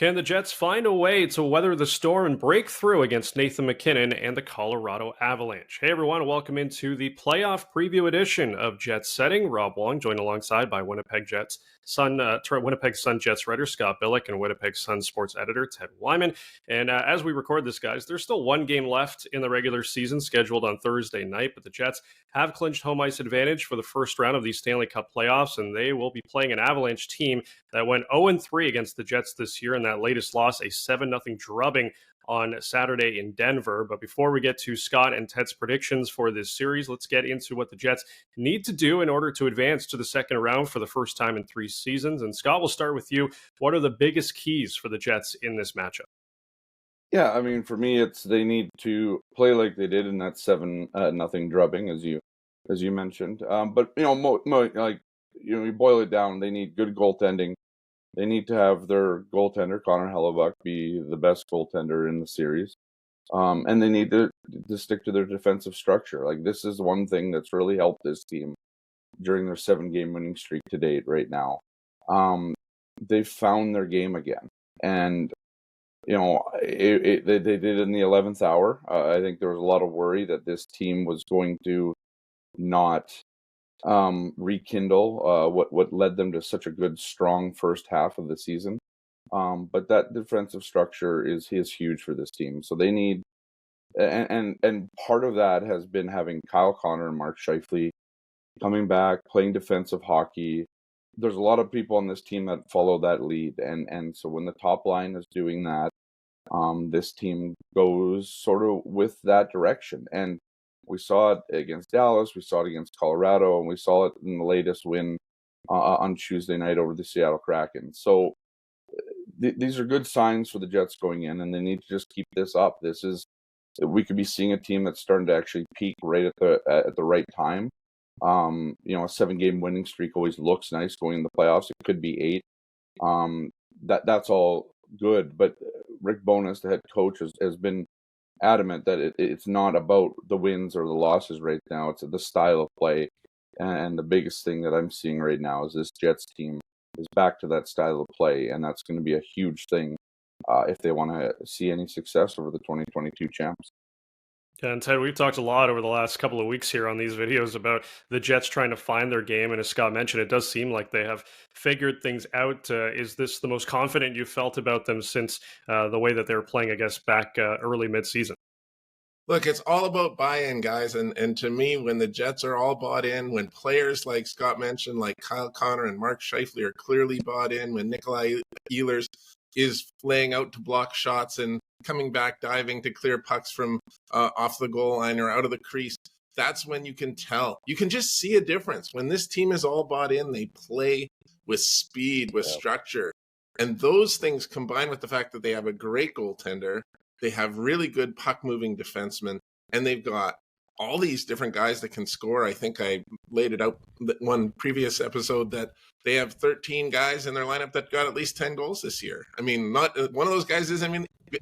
Can the Jets find a way to weather the storm and break through against Nathan MacKinnon and the Colorado Avalanche? Hey everyone, welcome into the playoff preview edition of Jets Setting. Rob Wong, joined alongside by Winnipeg Sun Jets writer Scott Billeck and Winnipeg Sun sports editor Ted Wyman. And as we record this, guys, there's still one game left in the regular season scheduled on Thursday night, but the Jets have clinched home ice advantage for the first round of the Stanley Cup playoffs, and they will be playing an Avalanche team that went 0-3 against the Jets this year in that latest loss, a 7-0 drubbing on Saturday in Denver. But before we get to Scott and Ted's predictions for this series, let's get into what the Jets need to do in order to advance to the second round for the first time in 3 seasons. And Scott, we'll start with you. What are the biggest keys for the Jets in this matchup? Yeah, I mean, for me, it's they need to play like they did in that 7-0 drubbing, as you mentioned. But you boil it down, they need good goaltending. They need to have their goaltender, Connor Hellebuyck, be the best goaltender in the series. And they need to stick to their defensive structure. Like, this is one thing that's really helped this team during their 7-game winning streak to date right now. They've found their game again. And, they did it in the 11th hour. I think there was a lot of worry that this team was going to not rekindle what led them to such a good, strong first half of the season. But that defensive structure is huge for this team. So they need, and part of that has been having Kyle Connor and Mark Scheifele coming back, playing defensive hockey. There's a lot of people on this team that follow that lead, and so when the top line is doing that, this team goes sort of with that direction. And we saw it against Dallas, we saw it against Colorado, and we saw it in the latest win on Tuesday night over the Seattle Kraken. So these are good signs for the Jets going in, and they need to just keep this up. We could be seeing a team that's starting to actually peak right at the right time. A 7-game winning streak always looks nice going in the playoffs. It could be 8. That's all good, but Rick Bowness, the head coach, has been adamant that it's not about the wins or the losses right now. It's the style of play, and the biggest thing that I'm seeing right now is this Jets team is back to that style of play, and that's going to be a huge thing if they want to see any success over the 2022 champs. And Ted, we've talked a lot over the last couple of weeks here on these videos about the Jets trying to find their game. And as Scott mentioned, it does seem like they have figured things out. Is this the most confident you've felt about them since the way that they were playing, I guess, back early midseason? Look, it's all about buy-in, guys. And to me, when the Jets are all bought in, when players like Scott mentioned, like Kyle Connor and Mark Scheifele are clearly bought in, when Nikolai Ehlers is laying out to block shots and coming back, diving to clear pucks from off the goal line or out of the crease, that's when you can tell. You can just see a difference. When this team is all bought in, they play with speed, with structure. And those things combined with the fact that they have a great goaltender, they have really good puck-moving defensemen, and they've got all these different guys that can score. I think I laid it out one previous episode that they have 13 guys in their lineup that got at least 10 goals this year. I mean, not one of those guys isn't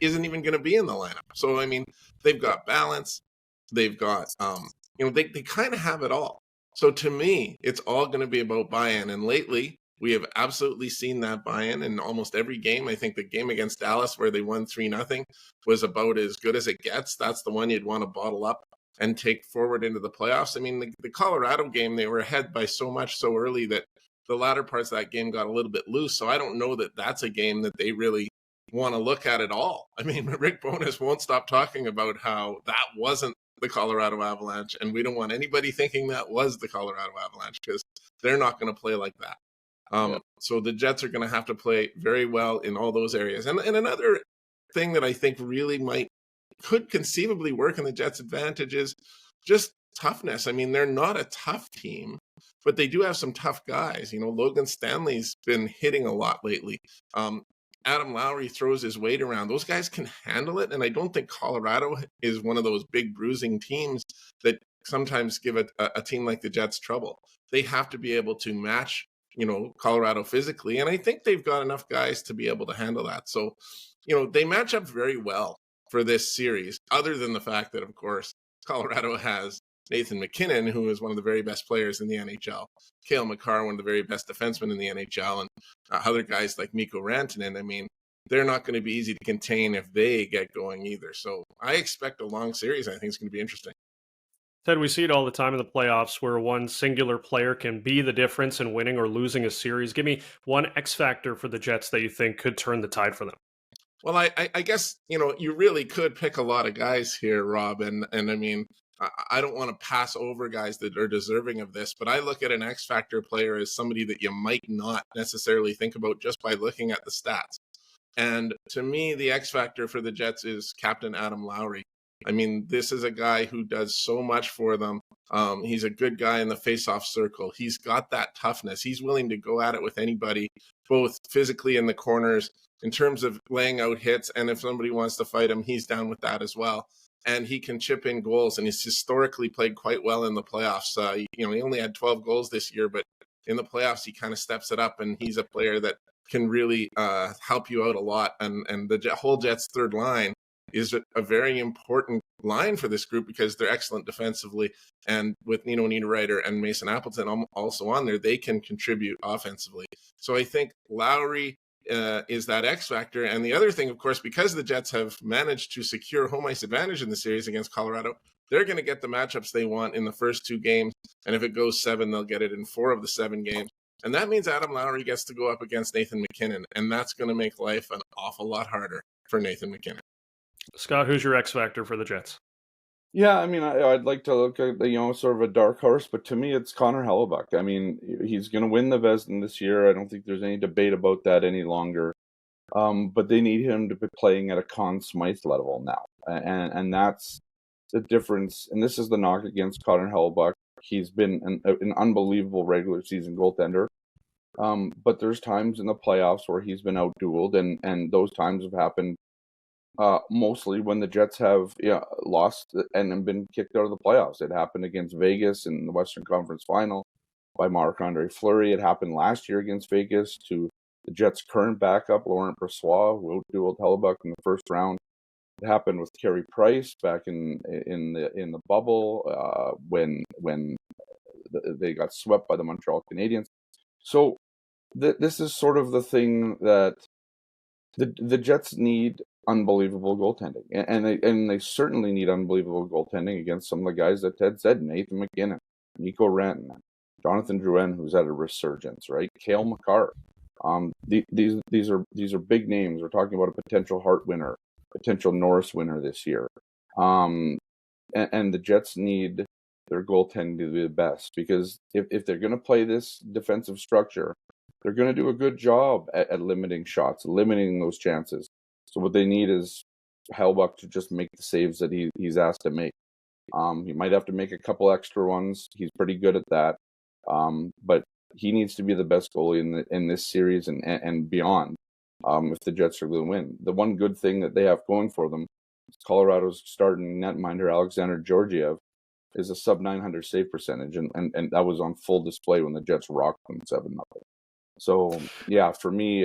even going to be in the lineup. So, I mean, they've got balance. They've got, they kind of have it all. So to me, it's all going to be about buy-in. And lately, we have absolutely seen that buy-in in almost every game. I think the game against Dallas where they won 3-0 was about as good as it gets. That's the one you'd want to bottle up and take forward into the playoffs. I mean, the Colorado game, they were ahead by so much so early that the latter parts of that game got a little bit loose. So I don't know that that's a game that they really want to look at all. I mean, Rick Bowness won't stop talking about how that wasn't the Colorado Avalanche, and we don't want anybody thinking that was the Colorado Avalanche because they're not going to play like that. So the Jets are going to have to play very well in all those areas. And another thing that I think really could conceivably work in the Jets' advantage is just toughness. I mean, they're not a tough team, but they do have some tough guys. Logan Stanley's been hitting a lot lately. Adam Lowry throws his weight around. Those guys can handle it, and I don't think Colorado is one of those big bruising teams that sometimes give a team like the Jets trouble. They have to be able to match Colorado physically, and I think they've got enough guys to be able to handle that. So, they match up very well for this series, other than the fact that, of course, Colorado has Nathan MacKinnon, who is one of the very best players in the NHL, Cale Makar, one of the very best defensemen in the NHL, and other guys like Mikko Rantanen. I mean, they're not going to be easy to contain if they get going either. So I expect a long series. I think it's going to be interesting. Ted, we see it all the time in the playoffs where one singular player can be the difference in winning or losing a series. Give me one X factor for the Jets that you think could turn the tide for them. Well, I guess, you really could pick a lot of guys here, Rob. And I mean, I don't want to pass over guys that are deserving of this, but I look at an X factor player as somebody that you might not necessarily think about just by looking at the stats. And to me, the X factor for the Jets is Captain Adam Lowry. I mean, this is a guy who does so much for them. He's a good guy in the faceoff circle. He's got that toughness. He's willing to go at it with anybody, both physically in the corners, in terms of laying out hits. And if somebody wants to fight him, he's down with that as well. And he can chip in goals. And he's historically played quite well in the playoffs. He only had 12 goals this year, but in the playoffs, he kind of steps it up. And he's a player that can really help you out a lot. And the whole Jets third line is a very important line for this group because they're excellent defensively. And with Nino Niederreiter and Mason Appleton also on there, they can contribute offensively. So I think Lowry is that X factor. And the other thing, of course, because the Jets have managed to secure home ice advantage in the series against Colorado, they're going to get the matchups they want in the first 2 games. And if it goes 7, they'll get it in 4 of the 7 games. And that means Adam Lowry gets to go up against Nathan MacKinnon. And that's going to make life an awful lot harder for Nathan MacKinnon. Scott, who's your X factor for the Jets? Yeah, I mean, I'd like to look at, sort of a dark horse, but to me, it's Connor Hellebuyck. I mean, he's going to win the Vezina this year. I don't think there's any debate about that any longer. But they need him to be playing at a Conn Smythe level now. And that's the difference. And this is the knock against Connor Hellebuyck. He's been an unbelievable regular season goaltender. But there's times in the playoffs where he's been outdueled, and those times have happened mostly when the Jets have lost and been kicked out of the playoffs. It happened against Vegas in the Western Conference Final by Marc-Andre Fleury. It happened last year against Vegas to the Jets' current backup, Laurent Brossoit, who outdueled Hellebuyck in the first round. It happened with Carey Price back in the bubble when they got swept by the Montreal Canadiens. So this is sort of the thing that the Jets need unbelievable goaltending, and they certainly need unbelievable goaltending against some of the guys that Ted said: Nathan MacKinnon, Nico Renton, Jonathan Drouin, who's at a resurgence, right? Cale Makar. These are big names. We're talking about a potential Hart winner, potential Norris winner this year, and the Jets need their goaltending to be the best, because if they're going to play this defensive structure, they're going to do a good job at limiting shots, limiting those chances. So what they need is Hellebuyck to just make the saves that he's asked to make. He might have to make a couple extra ones. He's pretty good at that. But he needs to be the best goalie in this series and beyond if the Jets are going to win. The one good thing that they have going for them is Colorado's starting netminder, Alexander Georgiev, is a sub-900 save percentage, and that was on full display when the Jets rocked them 7-0. So, yeah, for me,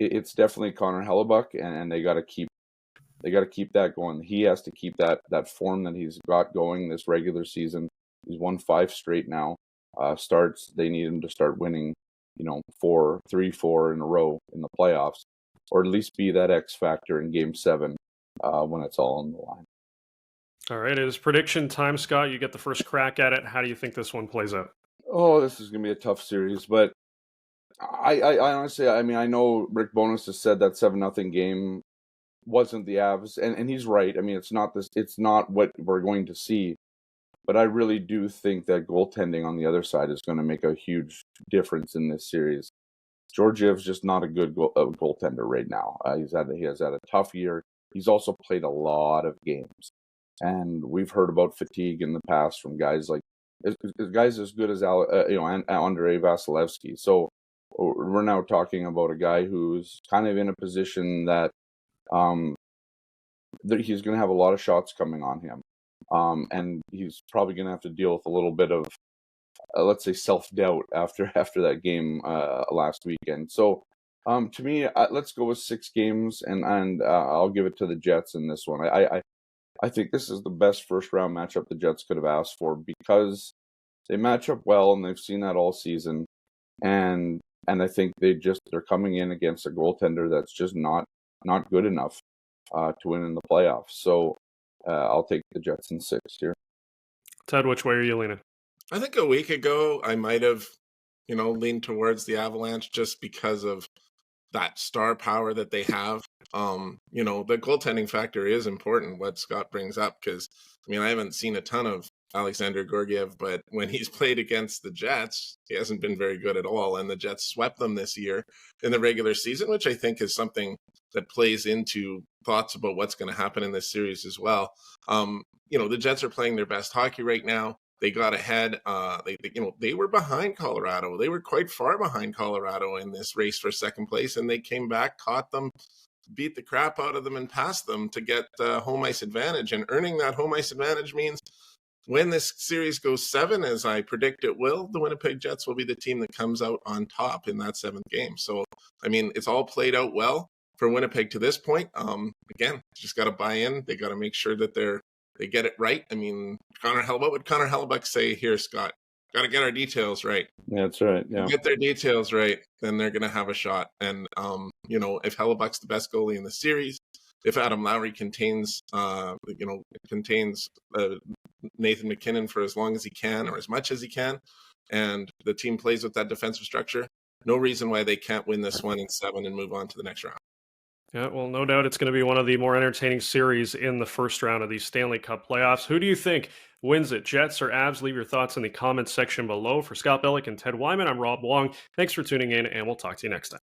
it's definitely Connor Hellebuyck, and they got to keep that going. He has to keep that form that he's got going this regular season. He's won 5 straight now. They need him to start winning, 3-4 in a row in the playoffs, or at least be that X factor in Game 7 when it's all on the line. All right, it is prediction time, Scott. You get the first crack at it. How do you think this one plays out? Oh, this is going to be a tough series, but I honestly, I mean, I know Rick Bowness has said that 7-0 game wasn't the Avs, and he's right. I mean, it's not what we're going to see, but I really do think that goaltending on the other side is going to make a huge difference in this series. Georgiev's just not a good goaltender right now. He has had a tough year. He's also played a lot of games, and we've heard about fatigue in the past from guys like guys as good as Andrei Vasilevsky. So we're now talking about a guy who's kind of in a position that he's going to have a lot of shots coming on him, and he's probably going to have to deal with a little bit of let's say self-doubt after that game last weekend. So to me, let's go with 6 games, and I'll give it to the Jets in this one. I think this is the best first round matchup the Jets could have asked for, because they match up well, and they've seen that all season. And And I think they're coming in against a goaltender that's just not good enough to win in the playoffs. So I'll take the Jets in 6 here. Ted, which way are you leaning? I think a week ago I might have, leaned towards the Avalanche just because of that star power that they have. The goaltending factor is important, what Scott brings up, because I haven't seen a ton of Alexander Georgiev, but when he's played against the Jets, he hasn't been very good at all. And the Jets swept them this year in the regular season, which I think is something that plays into thoughts about what's going to happen in this series as well. The Jets are playing their best hockey right now. They got ahead. They were behind Colorado. They were quite far behind Colorado in this race for second place, and they came back, caught them, beat the crap out of them, and passed them to get home ice advantage. And earning that home ice advantage means when this series goes 7, as I predict it will, the Winnipeg Jets will be the team that comes out on top in that 7th game. So, it's all played out well for Winnipeg to this point. Again, just got to buy in. They got to make sure that they get it right. What would Connor Hellebuyck say here, Scott? Got to get our details right. Yeah, that's right. Yeah. Get their details right, then they're going to have a shot. And, if Hellebuyck's the best goalie in the series, if Adam Lowry contains Nathan MacKinnon for as long as he can or as much as he can, and the team plays with that defensive structure, no reason why they can't win this one in 7 and move on to the next round. Yeah, well, no doubt it's going to be one of the more entertaining series in the first round of these Stanley Cup playoffs. Who do you think wins it, Jets or Avs? Leave your thoughts in the comments section below. For Scott Billeck and Ted Wyman, I'm Rob Wong. Thanks for tuning in, and we'll talk to you next time.